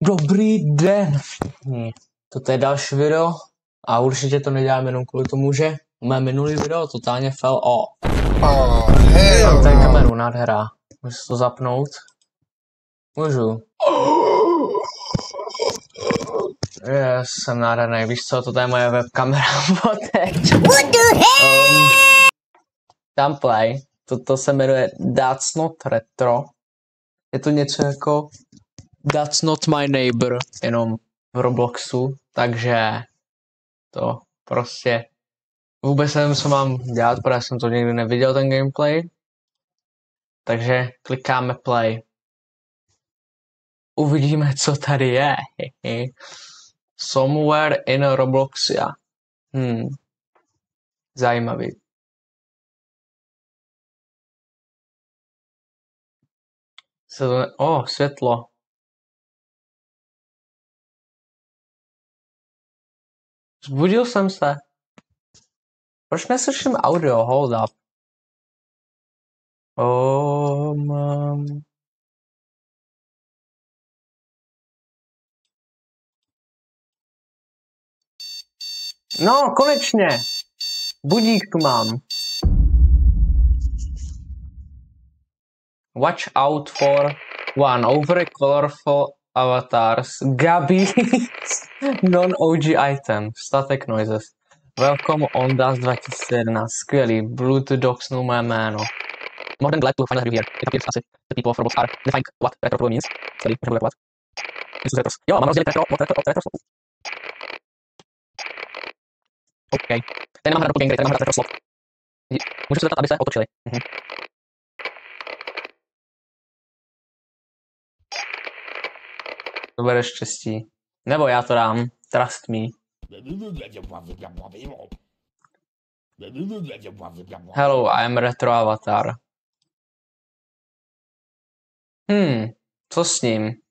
Dobrý den všichni. Toto je další video a určitě to nedělám jenom kvůli tomu, že mé minulý video totálně fell off. Mám tady kameru, nádhera. Můžu to zapnout? Můžu. Jsem nádherný, víš co, toto je moje webkamera. Dám play. Toto se jmenuje That's Not Retro. Je to něco jako That's Not My Neighbor, jenom v Robloxu, takže to prostě vůbec nevím, co mám dělat, protože jsem to nikdy neviděl, ten gameplay. Takže klikáme play. Uvidíme, co tady je. Somewhere in Robloxia. Zajímavý. Světlo. Zbudil jsem se. Proč neslyším audio? Hold up. No, konečně. Budík tu mám. Watch out for one overly colorful avatars. Gabi. Non-OG item. Static noises. Welcome on Das 2011. Skvělý. Blue to doxnul moje jméno. More than glad to find a review here. It appears as if the people of Roblox are defining what retro probably means. Sorry, můžeme dekovat. Jo, mám rozdělit retro od retro slopu. OK. Tady nemám hrát doppelganger, tady mám hrát retro slop. Můžu se zeptat, aby se otočili. To bude štěstí. Nebo já to dám. Trust me. Hello, I am retro avatar. Co s ním?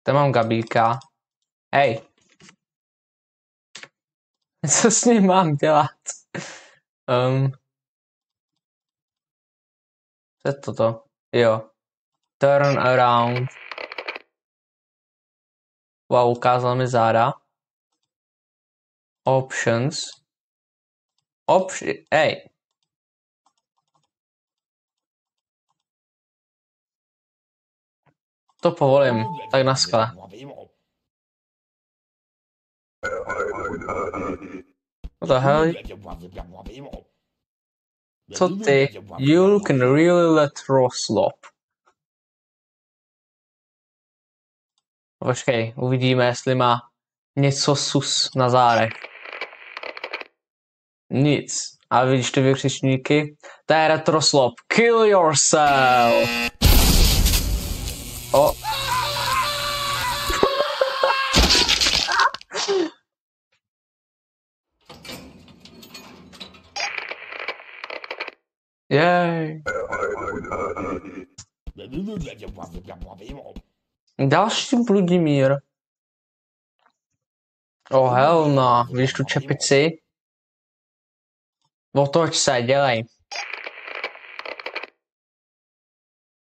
Tady mám Gabíka. Hej. Co s ním mám dělat? Co je toto? Jo. Turn around. Wow, ukázal mi záda. Options. Hej. To povolím. Tak na skle. What the hell? Co ty? You look really retro slop. Počkej, uvidíme, jestli má něco sus na zádech. Nic. A vidíš ty vykřičníky? To je retro slop. Kill yourself! O. Jej. Další Bludimír. Oh hell no, vidíš tu čepici? Otoč se, dělej.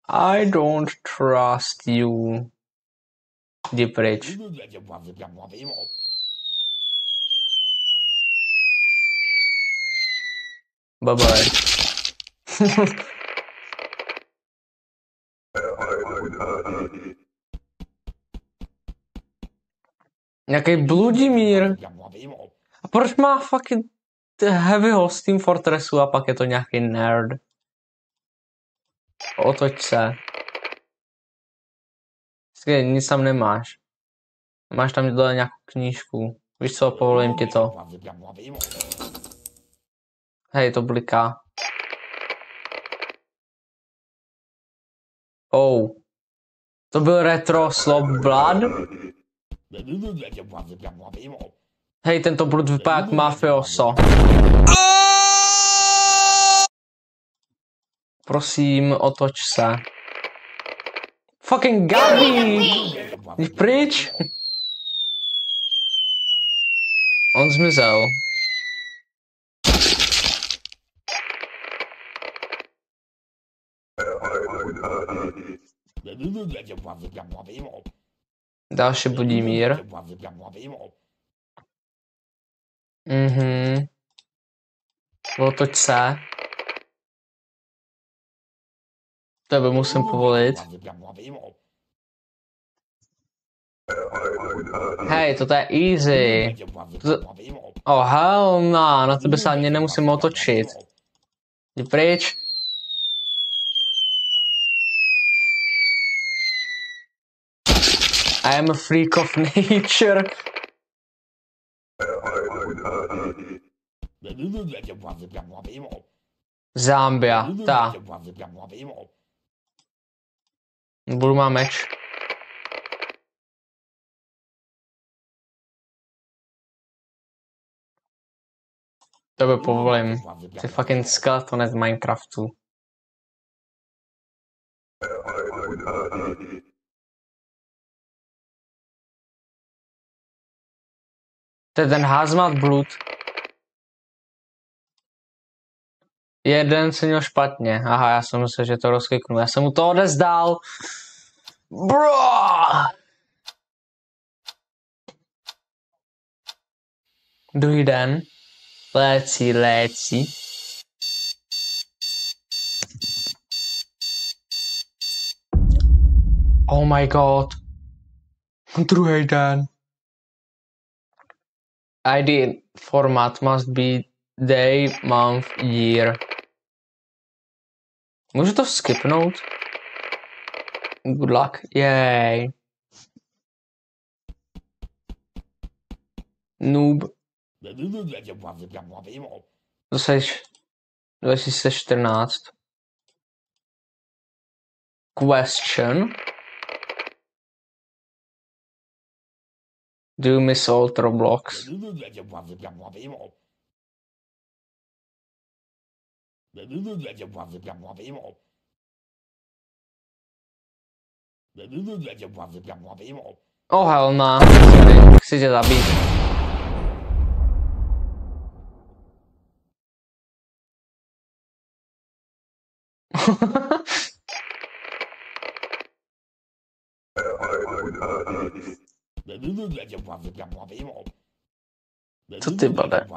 I don't trust you. Jdi pryč. Bye bye. Nějaký Bludimír. A proč má fucking heavyho z Team Fortressu a pak je to nějaký nerd? Otoč se. Nic tam nemáš. Máš tam dole nějakou knížku. Víš co, povolím ti to. Hej, to bliká. Oh. To byl retro slop blood? Hej, tento blud vypadá jak mafioso. Prosím, otoč se. Fucking Gabi! Jdi pryč! On zmizel. Další Budimír. Otoč se. Tebe musím povolit. Hej, toto je easy. Oh hell no, na tebe se ani nemusím otočit. Jdi pryč. I am a freak of nature. Zambia, ta. Budu má meč. Tebe povolím. Jsi fucking skeleton z Minecraftu. To je ten hazmat blood. Jeden se měl špatně. Aha, já jsem myslel, že to rozkliknu. Já jsem mu to odezdal. Bro! Druhý den. Lécí. Oh my god. Druhý den. ID format must be day, month, year. Můžu to skipnout? Good luck. Yay. Noob. To seš 2014. Question. Do you miss old Roblox? Oh hell no. Chci tě zabít. Co ty blade?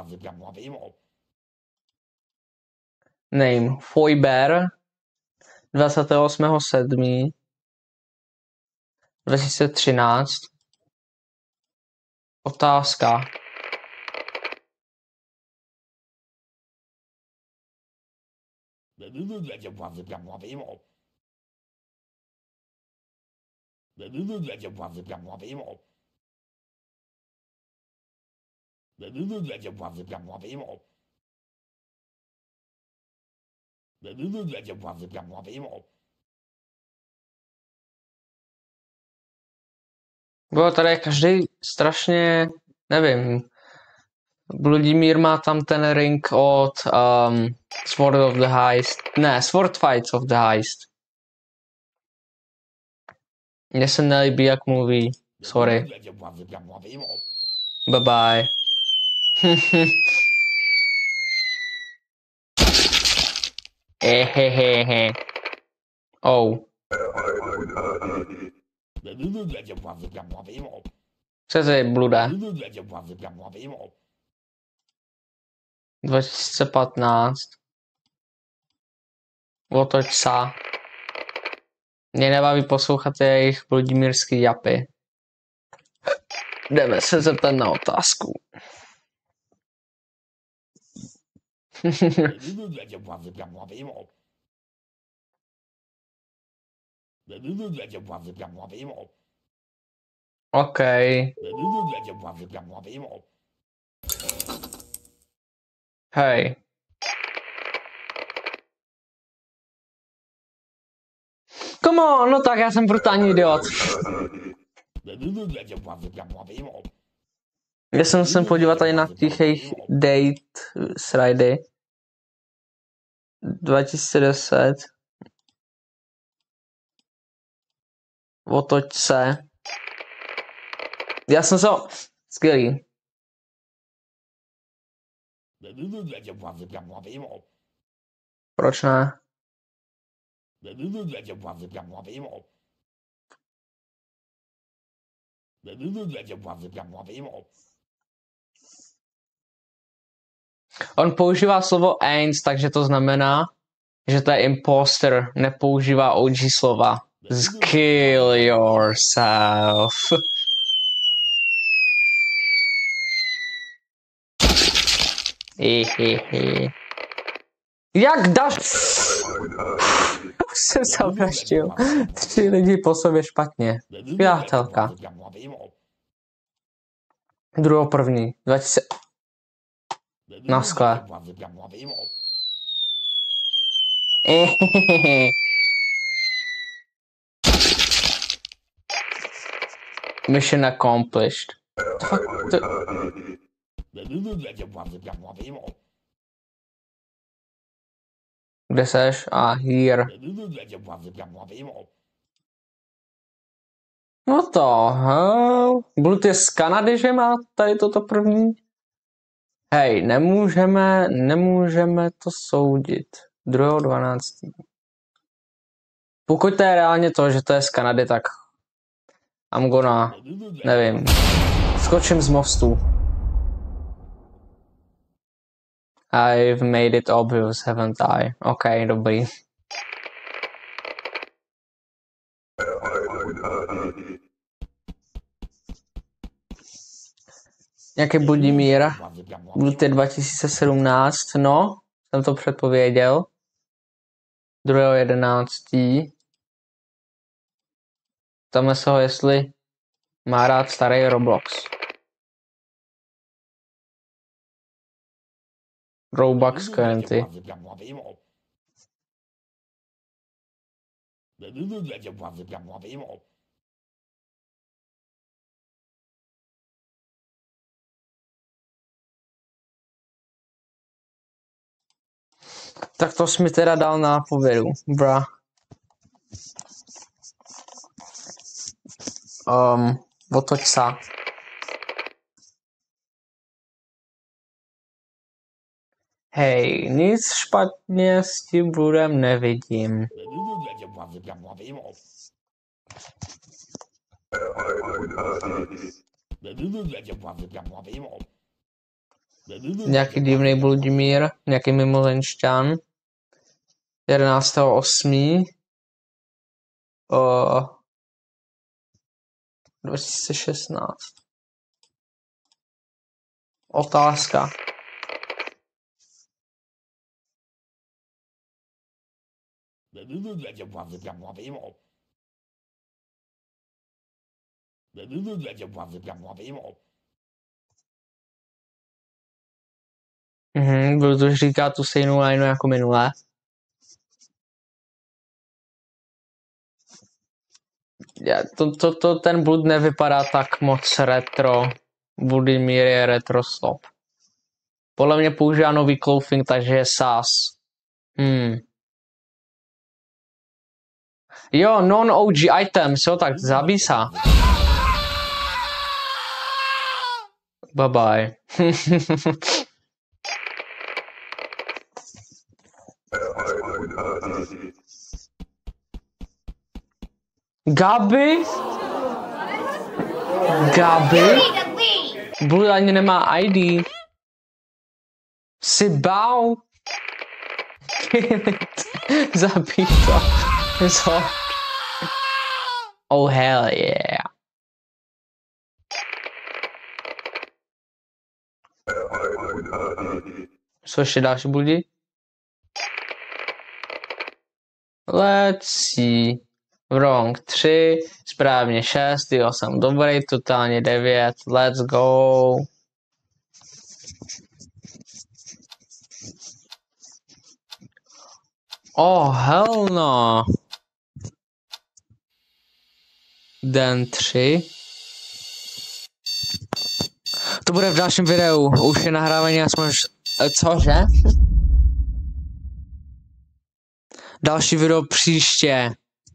Name. Foiber. 28.7. 2013. Otázka. Bylo tady každý strašně, nevím. Vladimír má tam ten ring od Sword of the Heist. Ne, Sword Fights of the Heist. Mně se nelíbí, jak mluví. Sorry. Bye bye. Ehehehe. Oh. Co je bluda? 2015. Otoč se. Mě nebaví poslouchat jejich vladimírský japy. Jdeme se zeptat na otázku. OK. Hej. Come on, no tak já jsem brutální idiot. Já jsem se podívat tady na těch jejich date thready. 2010. Otoč se. Já jsem se... Skvělý. Proč ne? On používá slovo eins, takže to znamená, že to je imposter, nepoužívá OG slova. Kill yourself. Jak dáš? Už jsem zavraždil 3 lidi po sobě špatně. Přátelka. 2.1. 2000. Na skle. Mission accomplished. Kde seš? Here. No to, Blut je z Kanady, že má tady toto první? Hej, nemůžeme to soudit. 2.12. Pokud to je reálně to, že to je z Kanady, tak I'm gonna, nevím, skočím z mostu. I've made it obvious, haven't I? OK, dobrý. Nějaký Budimír, Blut je 2017, no, jsem to předpověděl. 2.11. Ptáme se ho, jestli má rád starý Roblox. Robux currency. Tak to jsi mi teda dal nápovědu, bra. Otoč se. Hej, nic špatně s tím Bludem nevidím. Nějaký divný Bludimír, nějaký mimozenšťan. 11.8. 2016. Otázka. Budu říkat tu stejnou lineu jako minule. Ten Blud nevypadá tak moc retro. Budimír je retro stop. Podle mě používá nový clothing, takže je sás. Jo, non-OG items, jo, tak zabij se. Bye bye. Gabi? Blud ani nemá ID. Si bál. Zabij to. Oh hell yeah. Co ještě další Bludi? Let's see. Wrong 3, správně 6, jo, jsem dobrý, totálně 9, let's go. Oh, hell no. Den 3. To bude v dalším videu, už je nahrávání aspoň... Cože? Další video příště.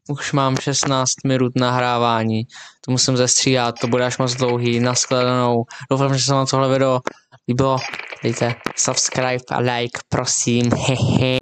Už mám 16 minut nahrávání. To musím zestříhat, to bude až moc dlouhý. Nashledanou. Doufám, že se vám tohle video líbilo. Dejte subscribe a like, prosím. Hehe.